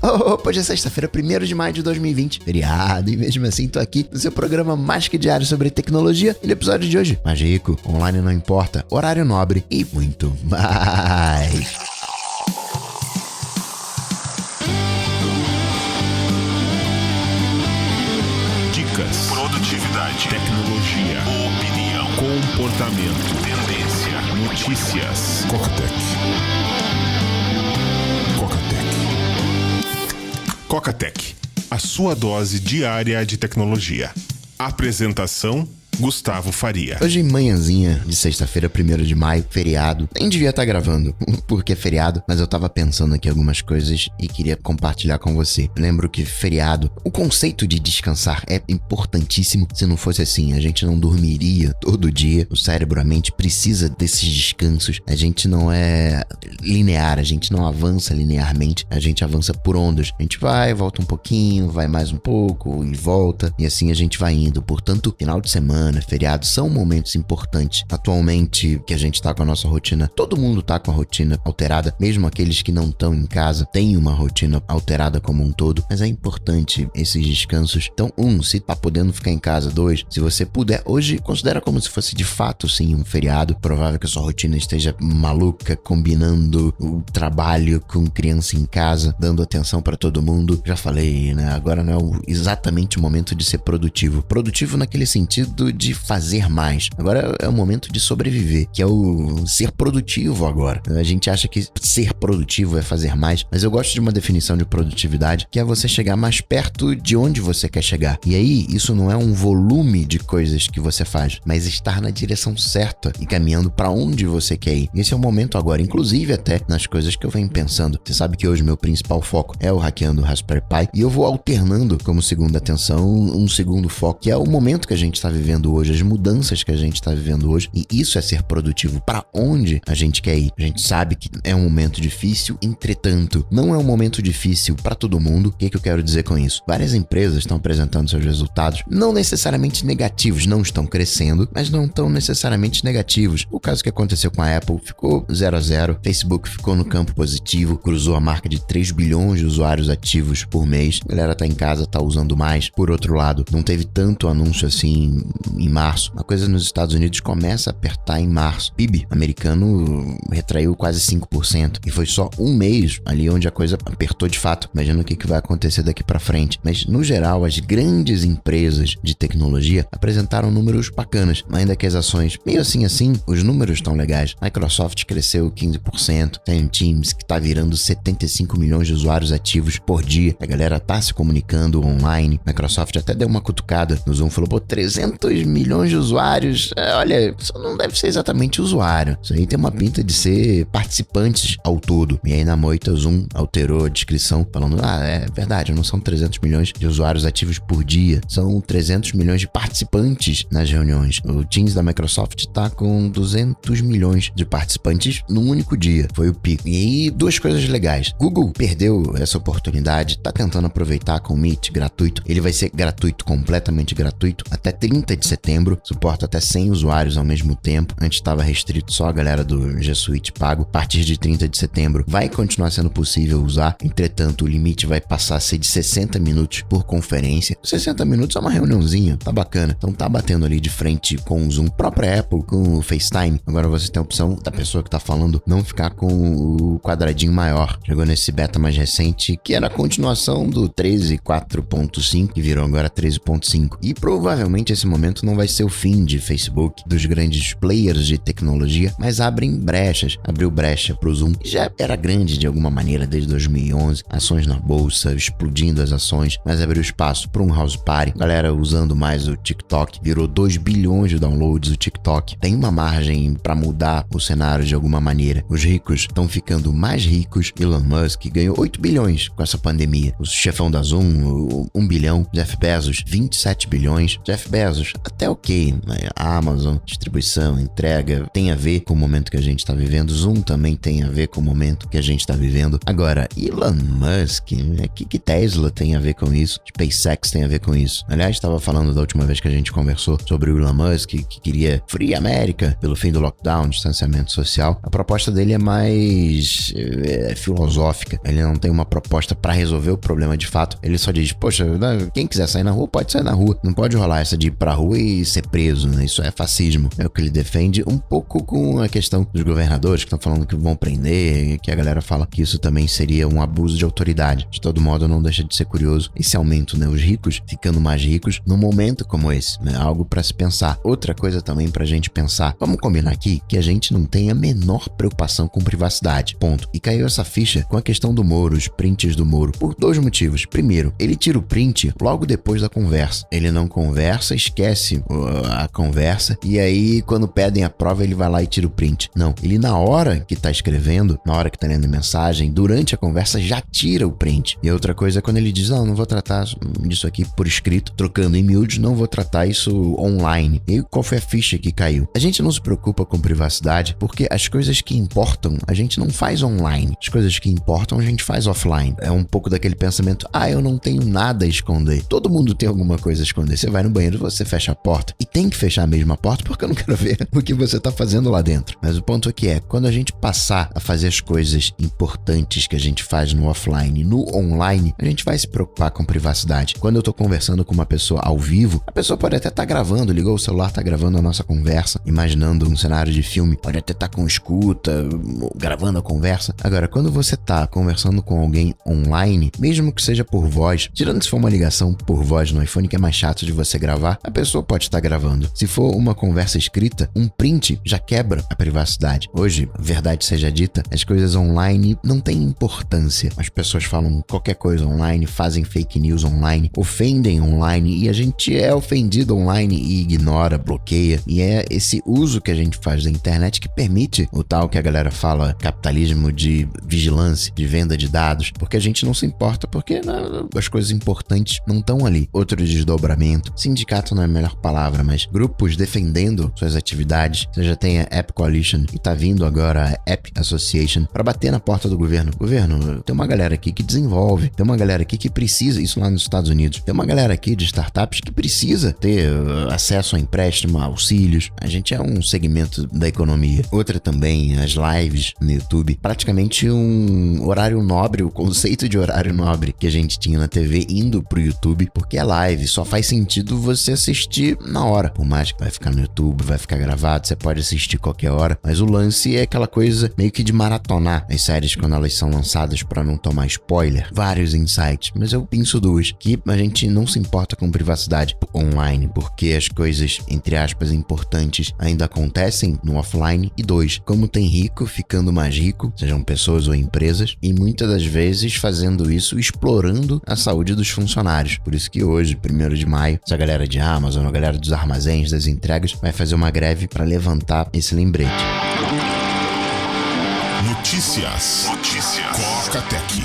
Opa, hoje é sexta-feira, 1º de maio de 2020, feriado, e mesmo assim tô aqui no seu programa mais que diário sobre tecnologia. E no episódio de hoje, mais rico, online não importa, horário nobre e muito mais. Dicas, produtividade, tecnologia, opinião, comportamento, tendência, notícias. Cocatec, a sua dose diária de tecnologia. Apresentação: Gustavo Faria. Hoje, manhãzinha de sexta-feira, 1º de maio, feriado. Nem devia estar gravando, porque é feriado, mas eu tava pensando aqui algumas coisas e queria compartilhar com você. Lembro que feriado, o conceito de descansar é importantíssimo. Se não fosse assim, a gente não dormiria todo dia. O cérebro, a mente precisa desses descansos. A gente não é linear, a gente não avança linearmente, a gente avança por ondas. A gente vai, volta um pouquinho, vai mais um pouco e volta, e assim a gente vai indo. Portanto, final de semana, feriados são momentos importantes. Atualmente, que a gente tá com a nossa rotina, todo mundo tá com a rotina alterada, mesmo aqueles que não estão em casa, têm uma rotina alterada como um todo, mas é importante esses descansos. Então, se tá podendo ficar em casa, 2, se você puder, hoje considera como se fosse de fato, sim, um feriado. Provável que a sua rotina esteja maluca, combinando o trabalho com criança em casa, dando atenção pra todo mundo. Já falei, né? Agora não é exatamente o momento de ser produtivo. Produtivo naquele sentido de fazer mais. Agora é o momento de sobreviver, que é o ser produtivo agora. A gente acha que ser produtivo é fazer mais, mas eu gosto de uma definição de produtividade, que é você chegar mais perto de onde você quer chegar. E aí, isso não é um volume de coisas que você faz, mas estar na direção certa e caminhando para onde você quer ir. Esse é o momento agora, inclusive até nas coisas que eu venho pensando. Você sabe que hoje meu principal foco é o hackeando o Raspberry Pi, e eu vou alternando como segunda atenção um segundo foco, que é o momento que a gente está vivendo hoje, as mudanças que a gente está vivendo hoje, e isso é ser produtivo. Para onde a gente quer ir? A gente sabe que é um momento difícil, entretanto, não é um momento difícil para todo mundo. O que eu quero dizer com isso? Várias empresas estão apresentando seus resultados, não necessariamente negativos, não estão crescendo, mas não estão necessariamente negativos. O caso que aconteceu com a Apple ficou 0-0, Facebook ficou no campo positivo, cruzou a marca de 3 bilhões de usuários ativos por mês, a galera tá em casa, tá usando mais. Por outro lado, não teve tanto anúncio assim em março. A coisa nos Estados Unidos começa a apertar em março. PIB americano retraiu quase 5%. E foi só um mês ali onde a coisa apertou de fato. Imagina o que vai acontecer daqui pra frente. Mas, no geral, as grandes empresas de tecnologia apresentaram números bacanas. Ainda que as ações, meio assim, os números estão legais. Microsoft cresceu 15%. Tem um Teams que tá virando 75 milhões de usuários ativos por dia. A galera tá se comunicando online. Microsoft até deu uma cutucada no Zoom, falou, 300 milhões de usuários, olha, isso não deve ser exatamente usuário, isso aí tem uma pinta de ser participantes ao todo. E aí na moita o Zoom alterou a descrição, falando, é verdade, não são 300 milhões de usuários ativos por dia, são 300 milhões de participantes nas reuniões. O Teams da Microsoft tá com 200 milhões de participantes num único dia, foi o pico. E aí, duas coisas legais, Google perdeu essa oportunidade, tá tentando aproveitar com o Meet gratuito, ele vai ser gratuito, completamente gratuito, até 30 de setembro, suporta até 100 usuários ao mesmo tempo. Antes estava restrito só a galera do G Suite pago. A partir de 30 de setembro vai continuar sendo possível usar. Entretanto, o limite vai passar a ser de 60 minutos por conferência. 60 minutos é uma reuniãozinha, tá bacana. Então tá batendo ali de frente com o Zoom. A própria Apple com o FaceTime. Agora você tem a opção da pessoa que tá falando não ficar com o quadradinho maior. Chegou nesse beta mais recente, que era a continuação do 13.4.5, que virou agora 13.5. E provavelmente esse momento não vai ser o fim de Facebook, dos grandes players de tecnologia, mas abriu brecha pro Zoom, que já era grande de alguma maneira desde 2011, ações na bolsa, explodindo as ações, mas abriu espaço para um house party, galera usando mais o TikTok, virou 2 bilhões de downloads o TikTok, tem uma margem para mudar o cenário de alguma maneira. Os ricos estão ficando mais ricos, Elon Musk ganhou 8 bilhões com essa pandemia, o chefão da Zoom, 1 bilhão, Jeff Bezos, 27 bilhões, Jeff Bezos, até ok, né? Amazon, distribuição, entrega, tem a ver com o momento que a gente tá vivendo. Zoom também tem a ver com o momento que a gente tá vivendo. Agora, Elon Musk, o que Tesla tem a ver com isso? SpaceX tem a ver com isso? Aliás, estava falando da última vez que a gente conversou sobre o Elon Musk, que queria Free América pelo fim do lockdown, distanciamento social. A proposta dele é mais filosófica. Ele não tem uma proposta para resolver o problema de fato. Ele só diz, poxa, quem quiser sair na rua, pode sair na rua. Não pode rolar essa de ir pra rua e ser preso, né? Isso é fascismo. É o que ele defende, um pouco com a questão dos governadores que estão falando que vão prender, que a galera fala que isso também seria um abuso de autoridade. De todo modo, não deixa de ser curioso esse aumento, né? Os ricos ficando mais ricos num momento como esse, né? Algo pra se pensar. Outra coisa também pra gente pensar. Vamos combinar aqui que a gente não tem a menor preocupação com privacidade. Ponto. E caiu essa ficha com a questão do Moro, os prints do Moro, por 2 motivos. Primeiro, ele tira o print logo depois da conversa. Ele não conversa, esquece a conversa, e aí quando pedem a prova ele vai lá e tira o print. Não, ele na hora que tá escrevendo, na hora que tá lendo mensagem, durante a conversa já tira o print. E outra coisa é quando ele diz, não vou tratar disso aqui por escrito, trocando em miúdos, não vou tratar isso online. E qual foi a ficha que caiu? A gente não se preocupa com privacidade porque as coisas que importam a gente não faz online. As coisas que importam a gente faz offline. É um pouco daquele pensamento, eu não tenho nada a esconder. Todo mundo tem alguma coisa a esconder. Você vai no banheiro, você fecha a porta. E tem que fechar a mesma porta porque eu não quero ver o que você tá fazendo lá dentro. Mas o ponto aqui é, quando a gente passar a fazer as coisas importantes que a gente faz no offline, no online, a gente vai se preocupar com privacidade. Quando eu tô conversando com uma pessoa ao vivo, a pessoa pode até estar gravando, ligou o celular, tá gravando a nossa conversa, imaginando um cenário de filme, pode até estar com escuta, gravando a conversa. Agora, quando você tá conversando com alguém online, mesmo que seja por voz, tirando se for uma ligação por voz no iPhone, que é mais chato de você gravar, a pessoa pode estar gravando. Se for uma conversa escrita, um print já quebra a privacidade. Hoje, verdade seja dita, as coisas online não têm importância. As pessoas falam qualquer coisa online, fazem fake news online, ofendem online, e a gente é ofendido online e ignora, bloqueia. E é esse uso que a gente faz da internet que permite o tal que a galera fala, capitalismo de vigilância, de venda de dados, porque a gente não se importa, porque as coisas importantes não estão ali. Outro desdobramento, sindicato não é a melhor palavra, mas grupos defendendo suas atividades. Você já tem a App Coalition e tá vindo agora a App Association para bater na porta do governo. Governo, tem uma galera aqui que desenvolve, tem uma galera aqui que precisa, isso lá nos Estados Unidos, tem uma galera aqui de startups que precisa ter acesso a empréstimo, a auxílios. A gente é um segmento da economia. Outra também, as lives no YouTube, praticamente um horário nobre, o conceito de horário nobre que a gente tinha na TV indo pro YouTube, porque é live, só faz sentido você assistir na hora. Por mais que vai ficar no YouTube, vai ficar gravado, você pode assistir qualquer hora, mas o lance é aquela coisa meio que de maratonar as séries quando elas são lançadas para não tomar spoiler. Vários insights, mas eu penso duas, que a gente não se importa com privacidade online, porque as coisas, entre aspas, importantes ainda acontecem no offline, e 2, como tem rico ficando mais rico, sejam pessoas ou empresas, e muitas das vezes fazendo isso, explorando a saúde dos funcionários. Por isso que hoje, 1º de maio, essa galera de Amazon, a galera dos armazéns, das entregas, vai fazer uma greve para levantar esse lembrete. Notícias. Coca-Tech.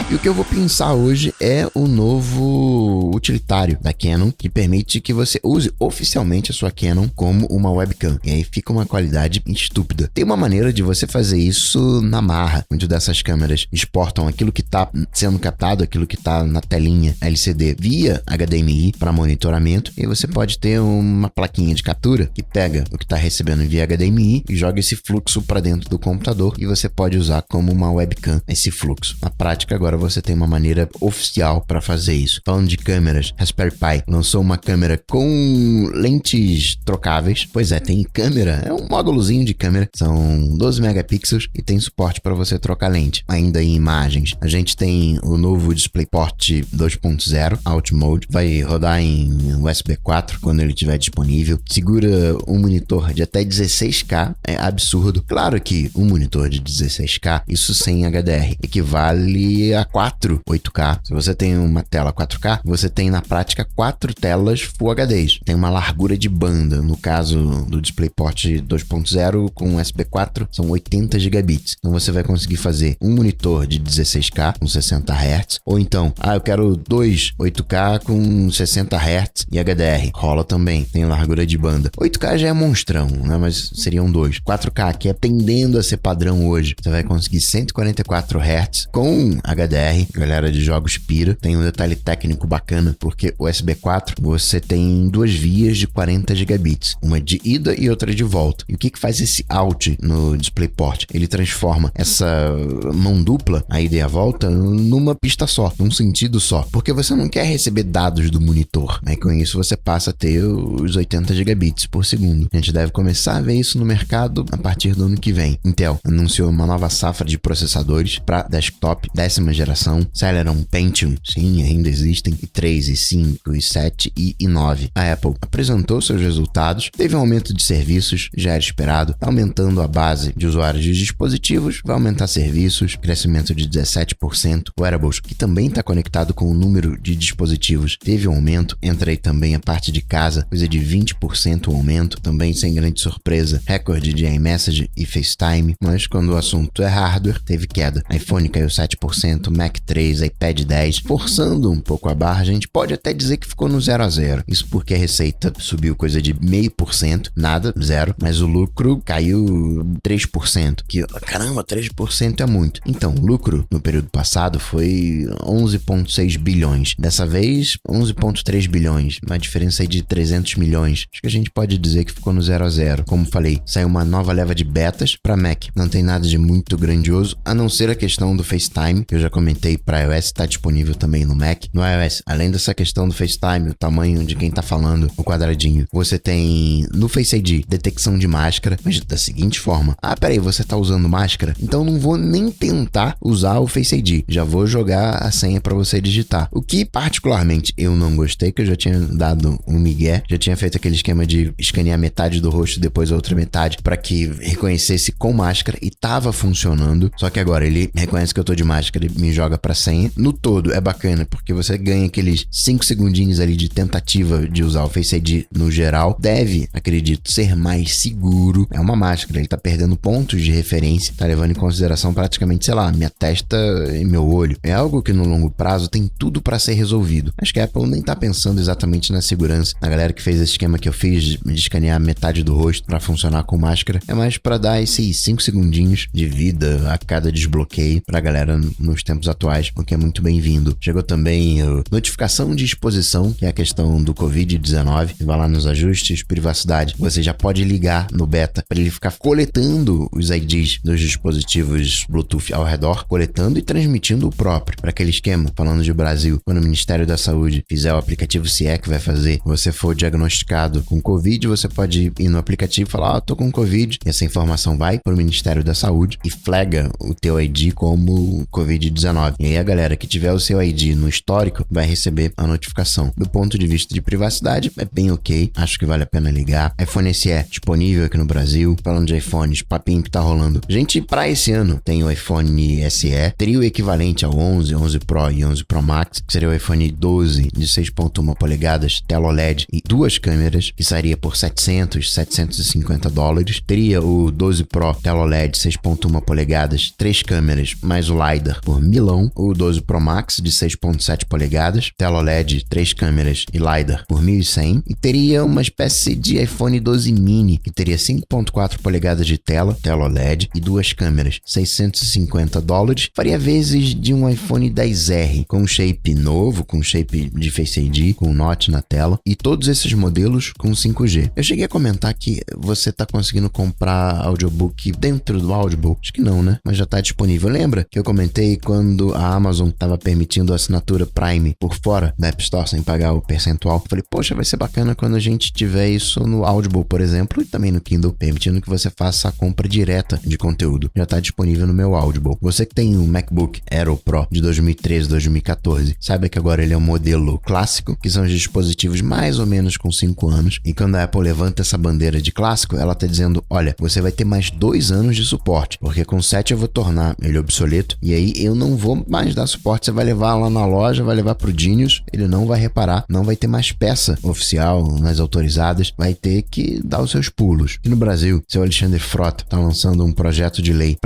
E o que eu vou pensar hoje é o novo utilitário da Canon, que permite que você use oficialmente a sua Canon como uma webcam. E aí fica uma qualidade estúpida. Tem uma maneira de você fazer isso na marra. Muitas dessas câmeras exportam aquilo que está sendo captado, aquilo que está na telinha LCD via HDMI para monitoramento. E você pode ter uma plaquinha de captura que pega o que está recebendo via HDMI e joga esse fluxo para dentro do computador, e você pode usar como uma webcam esse fluxo. Na prática, agora você tem uma maneira oficial para fazer isso. Falando de câmeras, Raspberry Pi lançou uma câmera com lentes trocáveis. Pois é, tem câmera, é um módulozinho de câmera, são 12 megapixels e tem suporte para você trocar lente. Ainda em imagens, a gente tem o novo DisplayPort 2.0 Auto Mode, vai rodar em USB 4 quando ele estiver disponível. Segura um monitor de até 16K, é absurdo. Claro que um monitor de 16K, isso sem HDR, equivale a 4 8K. Se você tem uma tela 4K, você tem na prática 4 telas Full HDs. Tem uma largura de banda, no caso do DisplayPort 2.0 com USB 4, são 80 gigabits. Então você vai conseguir fazer um monitor de 16K com 60 Hz, ou então, eu quero 2 8K com 60 Hz e HDR. Rola também, tem largura de banda. 8K já é monstrão, né? Mas seriam 2. 4K, que é tendendo a ser padrão hoje, você vai conseguir 144 Hz com HDR. Galera de jogos pira. Tem um detalhe técnico bacana, porque o USB 4 você tem 2 vias de 40 gigabits, uma de ida e outra de volta. E o que faz esse out no DisplayPort? Ele transforma essa mão dupla, a ida e a volta, numa pista só, num sentido só, porque você não quer receber dados do monitor, né? Com isso você passa a ter os 80 gigabits por segundo. A gente deve começar a ver isso no mercado a partir do ano que vem. Intel anunciou uma nova safra de processadores para desktop 10ª geração, Celeron Pentium, sim, ainda existem, i3, i5, i7 e i9. A Apple apresentou seus resultados, teve um aumento de serviços, já era esperado, aumentando a base de usuários de dispositivos, vai aumentar serviços, crescimento de 17%. Wearables, que também está conectado com o número de dispositivos, teve um aumento, entra aí também a parte de casa, coisa de 20% o aumento, também sem grande surpresa, recorde de iMessage e FaceTime, mas quando o assunto é hardware, teve queda. iPhone caiu 7%, Mac 3, iPad 10, forçando um pouco a barra, a gente pode até dizer que ficou no 0 a 0. Isso porque a receita subiu coisa de 0,5%, nada, zero, mas o lucro caiu 3%, que caramba, 3% é muito. Então, o lucro no período passado foi 11,6 bilhões. Dessa vez, 11,3 bilhões, uma diferença aí de 300 milhões. Acho que a gente pode dizer que ficou no 0 a 0. Como falei, saiu uma nova leva de betas para Mac. Não tem nada de muito grandioso, a não ser a questão do FaceTime, que eu já comentei para iOS, está disponível também no Mac. No iOS, além dessa questão do FaceTime, o tamanho de quem tá falando, o quadradinho, você tem no Face ID detecção de máscara, mas da seguinte forma: peraí, você tá usando máscara? Então não vou nem tentar usar o Face ID, já vou jogar a senha para você digitar. O que particularmente eu não gostei, que eu já tinha dado um migué, já tinha feito aquele esquema de escanear metade do rosto, depois a outra metade, para que reconhecesse com máscara, e tava funcionando, só que agora ele reconhece que eu tô de máscara e me joga pra senha. No todo é bacana, porque você ganha aqueles 5 segundinhos ali de tentativa de usar o Face ID no geral. Deve, acredito, ser mais seguro. É uma máscara, ele tá perdendo pontos de referência, tá levando em consideração praticamente, sei lá, minha testa e meu olho. É algo que no longo prazo tem tudo pra ser resolvido. Acho que a Apple nem tá pensando exatamente na segurança. A galera que fez esse esquema que eu fiz de escanear metade do rosto pra funcionar com máscara, é mais pra dar esses 5 segundinhos de vida a cada desbloqueio pra galera nos tempos atuais, o que é muito bem-vindo. Chegou também a notificação de exposição, que é a questão do Covid-19. Vai lá nos ajustes, privacidade, você já pode ligar no beta para ele ficar coletando os IDs dos dispositivos Bluetooth ao redor, coletando e transmitindo o próprio. Para aquele esquema, falando de Brasil, quando o Ministério da Saúde fizer o aplicativo, se é que vai fazer, você for diagnosticado com Covid, você pode ir no aplicativo e falar, tô com Covid, e essa informação vai para o Ministério da Saúde e flaga o teu ID como Covid-19. E aí a galera que tiver o seu ID no histórico vai receber a notificação. Do ponto de vista de privacidade, é bem ok, acho que vale a pena ligar. iPhone SE disponível aqui no Brasil. Falando de iPhones, papinho que tá rolando. Gente, pra esse ano tem o iPhone SE, teria o equivalente ao 11, 11 Pro e 11 Pro Max, que seria o iPhone 12 de 6.1 polegadas, tela OLED e 2 câmeras, que sairia por $750. Teria o 12 Pro, tela OLED 6.1 polegadas, 3 câmeras, mais o LiDAR por $1.000. O 12 Pro Max de 6.7 polegadas, tela OLED, 3 câmeras e LiDAR por $1.100. E teria uma espécie de iPhone 12 mini, que teria 5.4 polegadas de tela OLED e 2 câmeras, $650. Faria vezes de um iPhone 10R, com shape novo, com shape de Face ID, com Note na tela, e todos esses modelos com 5G. Eu cheguei a comentar que você tá conseguindo comprar audiobook dentro do Audible? Acho que não, né? Mas já tá disponível. Lembra que eu comentei quando a Amazon tava permitindo a assinatura Prime por fora da App Store sem pagar o percentual? Eu falei, poxa, vai ser bacana quando a gente tiver isso no Audible, por exemplo, e também no Kindle, permitindo que você faça a compra direta de conteúdo. Já tá disponível no meu Audible. Você que tem um MacBook Aero Pro de 2013, 2014, saiba que agora ele é um modelo clássico, que são os dispositivos mais ou menos com 5 anos, e quando a Apple levanta essa bandeira de clássico, ela tá dizendo, olha, você vai ter mais 2 anos de suporte, porque com 7 eu vou tornar ele obsoleto, e aí eu não vou mais dar suporte. Você vai levar lá na loja, vai levar pro Genius, ele não vai reparar, não vai ter mais peça oficial nas autorizadas, vai ter que dar os seus pulos. E no Brasil, seu Alexandre Frota tá lançando um projeto de lei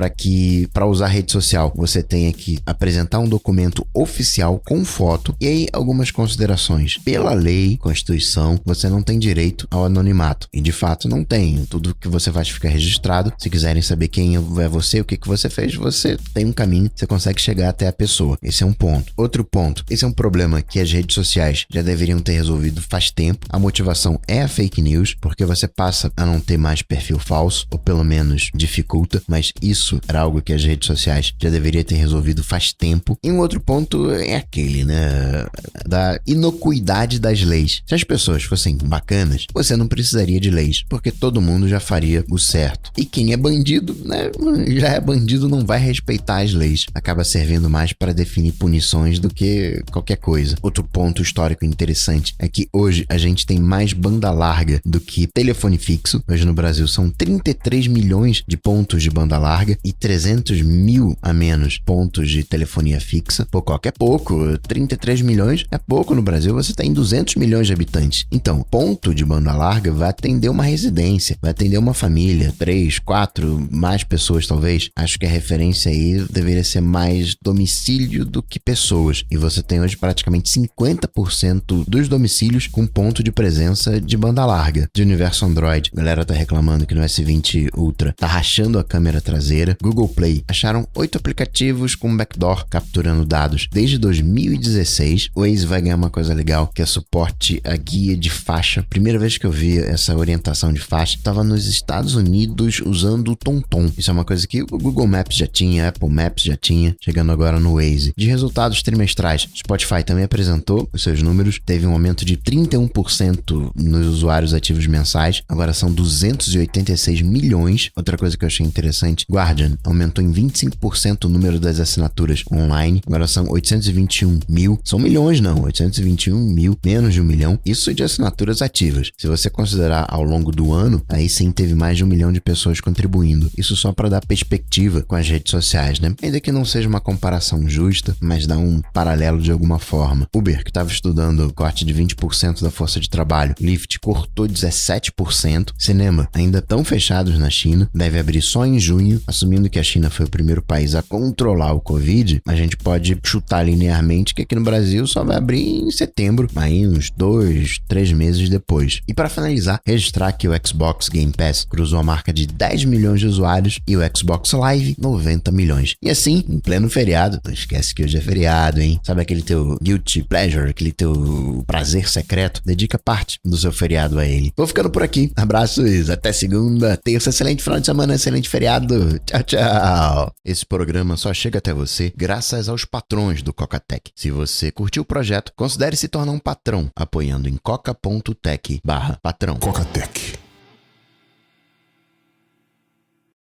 para usar rede social, você tenha que apresentar um documento oficial com foto e aí algumas considerações. Pela lei, Constituição, você não tem direito ao anonimato. E de fato não tem. Tudo que você faz fica registrado. Se quiserem saber quem é você, o que você fez, você tem um caminho, você consegue chegar até a pessoa. Esse é um ponto. Outro ponto, esse é um problema que as redes sociais já deveriam ter resolvido faz tempo. A motivação é a fake news, porque você passa a não ter mais perfil falso, ou pelo menos dificulta, mas isso era algo que as redes sociais já deveriam ter resolvido faz tempo. E um outro ponto é aquele, né, da inocuidade das leis. Se as pessoas fossem bacanas, você não precisaria de leis, porque todo mundo já faria o certo. E quem é bandido, né, já é bandido, não vai respeitar as leis. Acaba servindo mais para definir punições do que qualquer coisa. Outro ponto histórico interessante é que hoje a gente tem mais banda larga do que telefone fixo. Hoje no Brasil são 33 milhões de pontos de banda larga e 300 mil a menos pontos de telefonia fixa. Pô, qualquer pouco. 33 milhões é pouco no Brasil, você tem 200 milhões de habitantes. Então, ponto de banda larga vai atender uma residência, vai atender uma família, 3, 4, mais pessoas talvez. Acho que a referência aí deveria ser mais domicílio do que pessoas. E você tem hoje praticamente 50% dos domicílios com ponto de presença de banda larga. De universo Android, a galera tá reclamando que no S20 Ultra tá rachando a câmera traseira. Google Play acharam 8 aplicativos com backdoor capturando dados desde 2016. O Waze vai ganhar uma coisa legal, que é suporte a guia de faixa. Primeira vez que eu vi essa orientação de faixa, tava nos Estados Unidos usando o TomTom. Isso é uma coisa que o Google Maps já tinha, Apple Maps já tinha, chegando agora no Waze. De resultados trimestrais, Spotify também apresentou os seus números, teve um aumento de 31% nos usuários ativos mensais, agora são 286 milhões. Outra coisa que eu achei interessante, Guardian aumentou em 25% o número das assinaturas online, agora são 821 mil, são milhões não, 821 mil, menos de 1 milhão, isso de assinaturas ativas. Se você considerar ao longo do ano, aí sim teve mais de 1 milhão de pessoas contribuindo, isso só para dar perspectiva com as redes sociais, né? Ainda que não seja uma comparação justa, mas dá um paralelo de alguma forma. Uber, que estava estudando corte de 20% da força de trabalho, Lyft cortou 17%, cinema ainda tão fechados na China, deve abrir só em junho, assumindo que a China foi o primeiro país a controlar o Covid, a gente pode chutar linearmente que aqui no Brasil só vai abrir em setembro, aí uns 2, 3 meses depois. E para finalizar, registrar que o Xbox Game Pass cruzou a marca de 10 milhões de usuários e o Xbox Live 90 milhões. E assim, em pleno feriado, não esquece que hoje é feriado, hein? Sabe aquele teu guilty pleasure, aquele teu prazer secreto? Dedica parte do seu feriado a ele. Vou ficando por aqui. Abraços, até segunda, terça, excelente final de semana, excelente feriado. Tchau, tchau. Esse programa só chega até você graças aos patrões do Cocatec. Se você curtiu o projeto, considere se tornar um patrão apoiando em coca.tech/patrão. Cocatec.